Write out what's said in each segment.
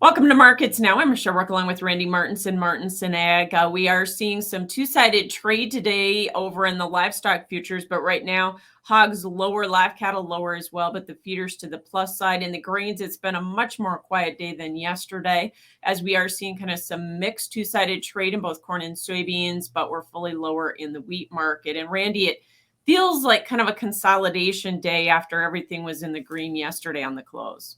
Welcome to Markets Now. I'm Michelle Rook along with Randy Martinson Ag. We are seeing some two-sided trade today over in the livestock futures, but right now hogs lower, live cattle lower as well, but the feeders to the plus side. In the grains, it's been a much more quiet day than yesterday, as we are seeing kind of some mixed two-sided trade in both corn and soybeans, but we're fully lower in the wheat market. And Randy, it feels like kind of a consolidation day after everything was in the green yesterday on the close.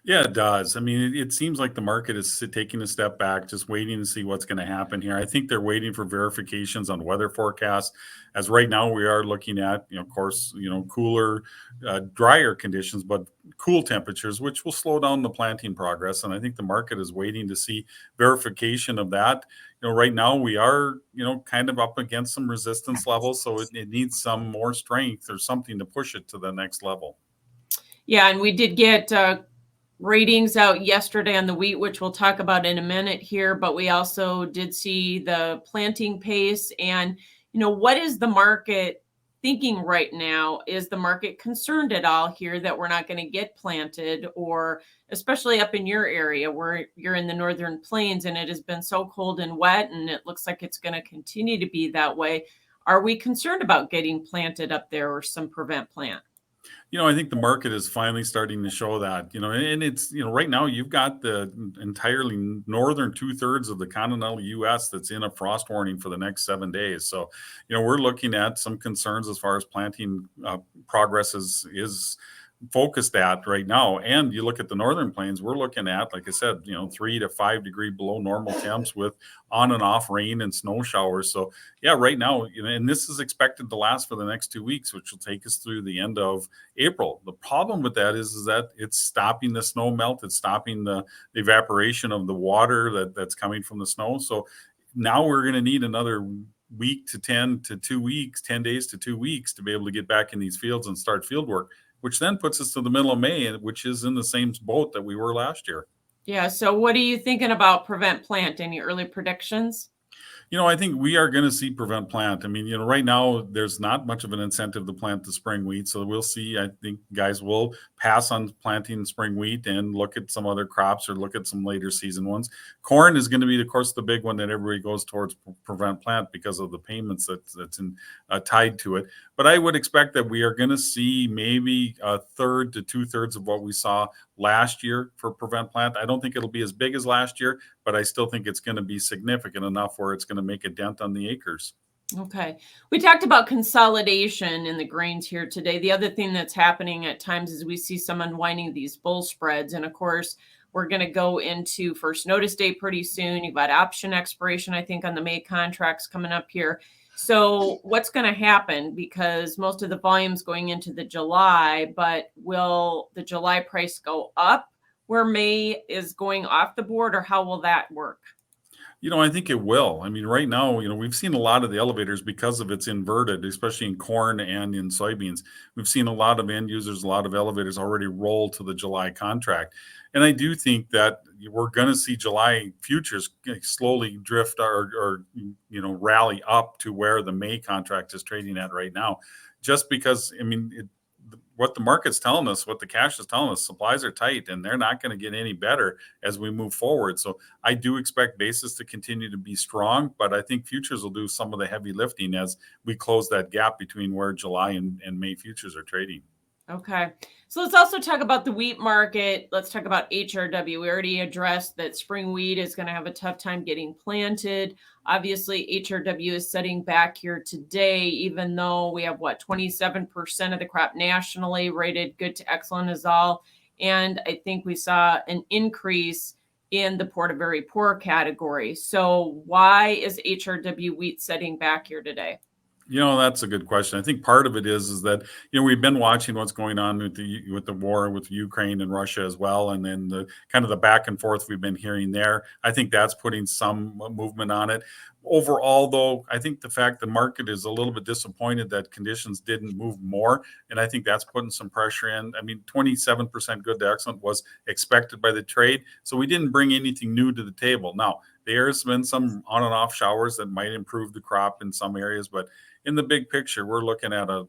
Yeah, it does. I mean, it seems like the market is taking a step back, just waiting to see what's going to happen here. I think they're waiting for verifications on weather forecasts. As right now, we are looking at, of course, cooler, drier conditions, but cool temperatures, which will slow down the planting progress. And I think the market is waiting to see verification of that. Right now we are, kind of up against some resistance levels, so it needs some more strength or something to push it to the next level. Yeah, and we did get ratings out yesterday on the wheat, which we'll talk about in a minute here, but we also did see the planting pace. And, what is the market thinking right now? Is the market concerned at all here that we're not going to get planted, or especially up in your area where you're in the northern plains and it has been so cold and wet and it looks like it's going to continue to be that way? Are we concerned about getting planted up there or some prevent plant? I think the market is finally starting to show that, and it's, right now you've got the entirely northern 2/3 of the continental US that's in a frost warning for the next 7 days. So, we're looking at some concerns as far as planting progress is focused at right now. And you look at the northern plains, we're looking at, like I said, 3 to 5 degree below normal temps with on and off rain and snow showers. So yeah, right now, and this is expected to last for the next 2 weeks, which will take us through the end of April. The problem with that is that it's stopping the snow melt, it's stopping the evaporation of the water that's coming from the snow. So now we're going to need another week to 10 to 2 weeks, 10 days to 2 weeks to be able to get back in these fields and start field work, which then puts us to the middle of May, which is in the same boat that we were last year. Yeah. So what are you thinking about prevent plant? Any early predictions? I think we are going to see prevent plant. I mean, right now there's not much of an incentive to plant the spring wheat. So we'll see. I think guys will pass on planting spring wheat and look at some other crops or look at some later season ones. Corn is going to be, of course, the big one that everybody goes towards prevent plant because of the payments that's tied to it. But I would expect that we are going to see maybe a third to 2/3 of what we saw last year for prevent plant. I don't think it'll be as big as last year, but I still think it's going to be significant enough where it's going to make a dent on the acres. Okay. We talked about consolidation in the grains here today. The other thing that's happening at times is we see some unwinding of these bull spreads. And of course, we're going to go into first notice day pretty soon. You've got option expiration, I think, on the May contracts coming up here. So what's going to happen? Because most of the volume's going into the July, but will the July price go up where May is going off the board, or how will that work? I think it will. I mean, right now, we've seen a lot of the elevators because of it's inverted, especially in corn and in soybeans. We've seen a lot of end users, a lot of elevators already roll to the July contract. And I do think that we're going to see July futures slowly drift or rally up to where the May contract is trading at right now. Just because, I mean, what the market's telling us, what the cash is telling us, supplies are tight and they're not going to get any better as we move forward. So I do expect basis to continue to be strong, but I think futures will do some of the heavy lifting as we close that gap between where July and May futures are trading. Okay. So let's also talk about the wheat market. Let's talk about HRW. We already addressed that spring wheat is going to have a tough time getting planted. Obviously, HRW is setting back here today, even though we have 27% of the crop nationally rated good to excellent is all. And I think we saw an increase in the poor to very poor category. So why is HRW wheat setting back here today? That's a good question. I think part of it is that we've been watching what's going on with the war with Ukraine and Russia as well, and then the kind of the back and forth we've been hearing there. I think that's putting some movement on it. Overall, though, I think the fact the market is a little bit disappointed that conditions didn't move more, and I think that's putting some pressure in. I mean, 27% good to excellent was expected by the trade, so we didn't bring anything new to the table. Now, There's been some on and off showers that might improve the crop in some areas, but in the big picture, we're looking at a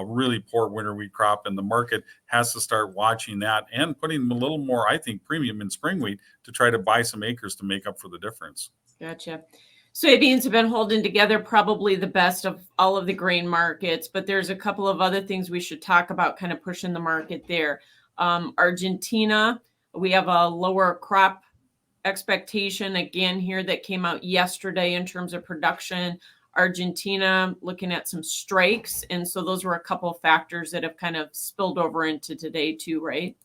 really poor winter wheat crop, and the market has to start watching that and putting a little more, I think, premium in spring wheat to try to buy some acres to make up for the difference. Gotcha. Soybeans have been holding together probably the best of all of the grain markets, but there's a couple of other things we should talk about kind of pushing the market there. Argentina, we have a lower crop expectation again here that came out yesterday in terms of production. Argentina looking at some strikes. And so those were a couple of factors that have kind of spilled over into today too, right?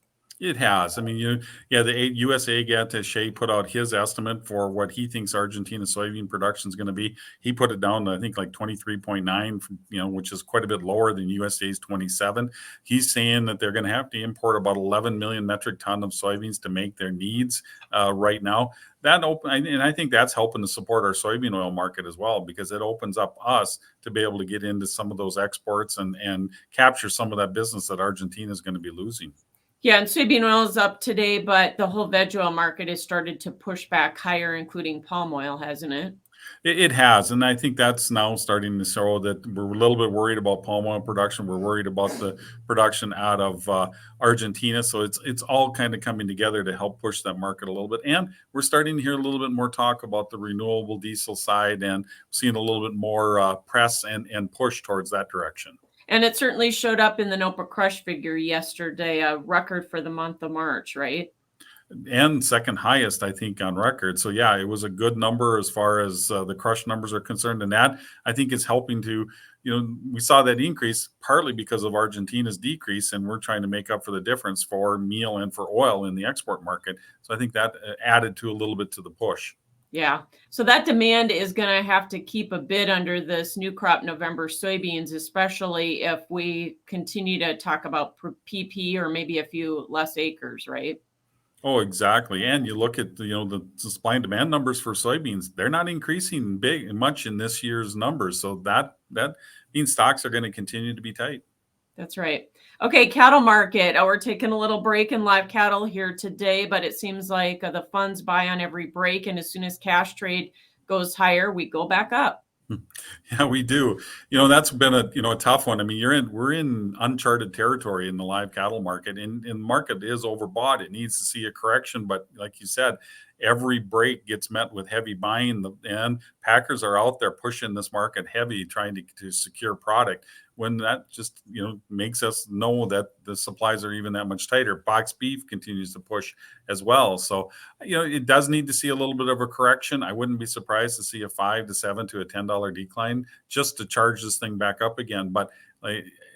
It has. I mean, the U.S. Ag attaché put out his estimate for what he thinks Argentina soybean production is going to be. He put it down to, I think, like 23.9, which is quite a bit lower than USDA's 27. He's saying that they're going to have to import about 11 million metric ton of soybeans to make their needs right now. And I think that's helping to support our soybean oil market as well, because it opens up us to be able to get into some of those exports and capture some of that business that Argentina is going to be losing. Yeah, and soybean oil is up today, but the whole veg oil market has started to push back higher, including palm oil, hasn't it? It has, and I think that's now starting to show that we're a little bit worried about palm oil production. We're worried about the production out of Argentina, so it's all kind of coming together to help push that market a little bit. And we're starting to hear a little bit more talk about the renewable diesel side, and seeing a little bit more press and push towards that direction. And it certainly showed up in the NOPA crush figure yesterday, a record for the month of March, right? And second highest, I think, on record. So yeah, it was a good number as far as the crush numbers are concerned, and that I think is helping to, we saw that increase partly because of Argentina's decrease, and we're trying to make up for the difference for meal and for oil in the export market. So I think that added to a little bit to the push. Yeah. So that demand is going to have to keep a bit under this new crop November soybeans, especially if we continue to talk about PP or maybe a few less acres, right? Oh, exactly. And you look at the supply and demand numbers for soybeans; they're not increasing much in this year's numbers. So that means stocks are going to continue to be tight. That's right. Okay, cattle market. We're taking a little break in live cattle here today, but it seems like the funds buy on every break, and as soon as cash trade goes higher, we go back up. Yeah, we do. That's been a tough one. I mean, we're in uncharted territory in the live cattle market, and the market is overbought. It needs to see a correction, but like you said, every break gets met with heavy buying, and packers are out there pushing this market heavy, trying to secure product. When that just makes us know that the supplies are even that much tighter. Box beef continues to push as well. So it does need to see a little bit of a correction. I wouldn't be surprised to see a $5 to $7 to a $10 decline just to charge this thing back up again. But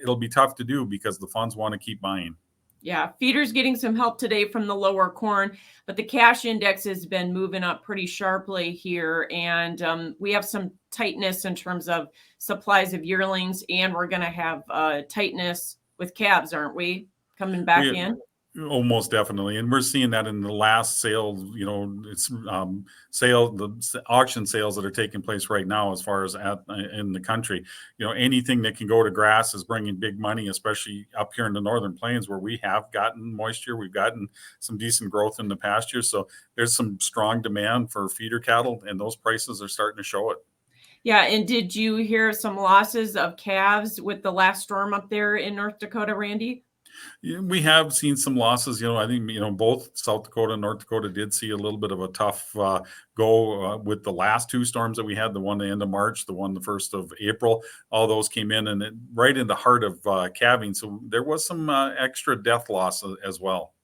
it'll be tough to do because the funds want to keep buying. Yeah, feeders getting some help today from the lower corn, but the cash index has been moving up pretty sharply here. And we have some tightness in terms of supplies of yearlings, and we're going to have tightness with calves, aren't we, coming back in? Oh, most definitely. And we're seeing that in the last sale, it's the auction sales that are taking place right now, as far as in the country. Anything that can go to grass is bringing big money, especially up here in the Northern Plains, where we have gotten moisture. We've gotten some decent growth in the pasture. So there's some strong demand for feeder cattle, and those prices are starting to show it. Yeah. And did you hear some losses of calves with the last storm up there in North Dakota, Randy? Yeah, we have seen some losses. I think both South Dakota and North Dakota did see a little bit of a tough go with the last two storms that we had. The one the end of March, the one the 1st of April. All those came in and right in the heart of calving. So there was some extra death loss as well.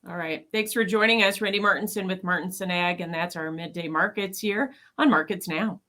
All right. Thanks for joining us, Randy Martinson with Martinson Ag, and that's our midday markets here on Markets Now.